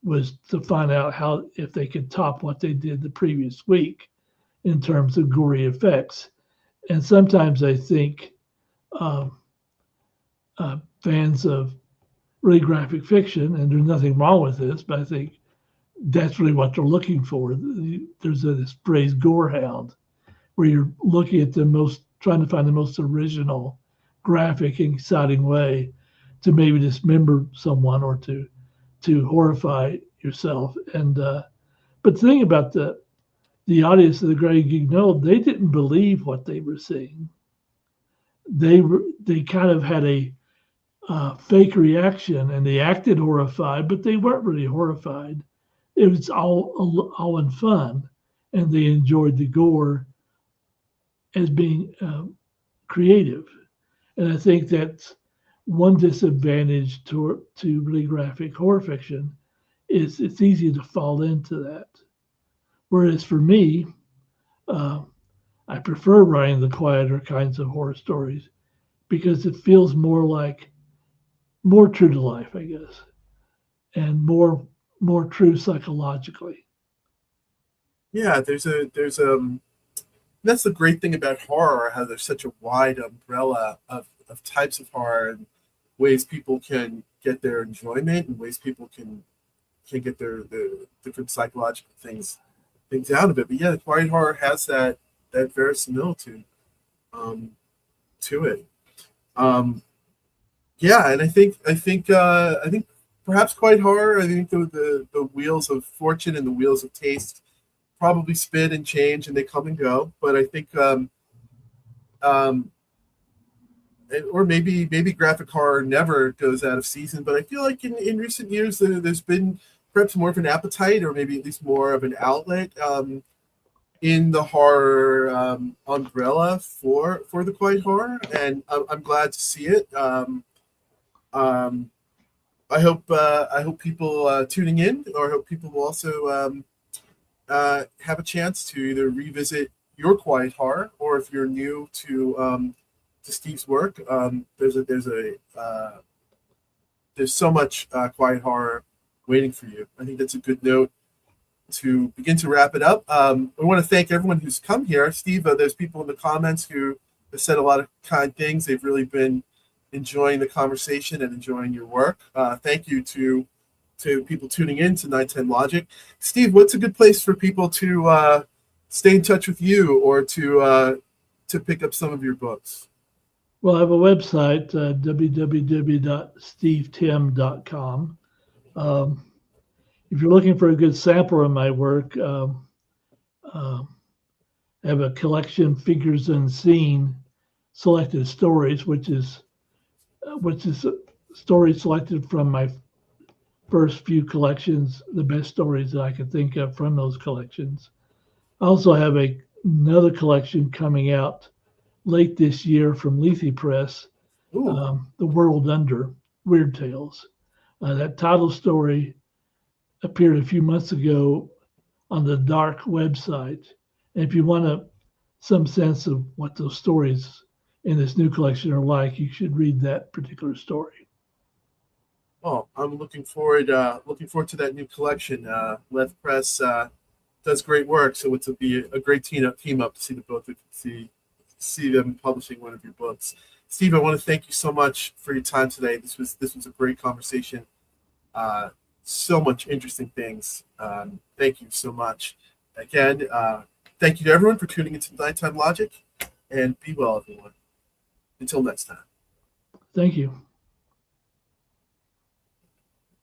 was to find out how if they could top what they did the previous week in terms of gory effects. And sometimes I think um, fans of really graphic fiction, and there's nothing wrong with this, but I think that's really what they're looking for. There's this phrase gore hound, where you're looking at trying to find the most original, graphic, exciting way to maybe dismember someone or to horrify yourself. And but the thing about the audience of the Great Guignol, they didn't believe what they were seeing. They kind of had a fake reaction, and they acted horrified, but they weren't really horrified. It was all in fun, and they enjoyed the gore as being creative. And I think that's one disadvantage to really graphic horror fiction is it's easy to fall into that. Whereas for me, uh, I prefer writing the quieter kinds of horror stories because it feels more true to life, I guess, and more true psychologically. Yeah, that's the great thing about horror, how there's such a wide umbrella of types of horror and ways people can get their enjoyment and ways people can get the different psychological things out of it. But yeah, the quiet horror has that verisimilitude um, to it. Um, yeah, and I think perhaps quiet horror. I think the wheels of fortune and the wheels of taste probably spin and change and they come and go. But I think um, or maybe graphic horror never goes out of season. But I feel like in recent years there's been perhaps more of an appetite, or maybe at least more of an outlet in the horror umbrella for the quiet horror, and I'm glad to see it. Um, I hope people tuning in, or I hope people will also have a chance to either revisit your quiet horror, or if you're new to Steve's work, there's so much quiet horror waiting for you. I think that's a good note to begin to wrap it up. I want to thank everyone who's come here. Steve, there's people in the comments who have said a lot of kind things. They've really been enjoying the conversation and enjoying your work. Thank you to people tuning in to Nighttime Logic. Steve, what's a good place for people to stay in touch with you, or to pick up some of your books? Well, I have a website, www.stevetem.com. If you're looking for a good sampler of my work, I have a collection, Figures Unseen, Selected Stories, which is stories selected from my first few collections, the best stories that I can think of from those collections. I also have another collection coming out late this year from Lethe Press, Ooh. The World Under, Weird Tales. That title story appeared a few months ago on the Dark website. And if you want some sense of what those stories in this new collection are like, you should read that particular story. Oh, I'm looking forward to that new collection. Left Press does great work, so it will be a great team up to see the both see them publishing one of your books. Steve, I want to thank you so much for your time today. This was a great conversation. So much interesting things. Thank you so much. Again, thank you to everyone for tuning into Nighttime Logic, and be well, everyone. Until next time. Thank you.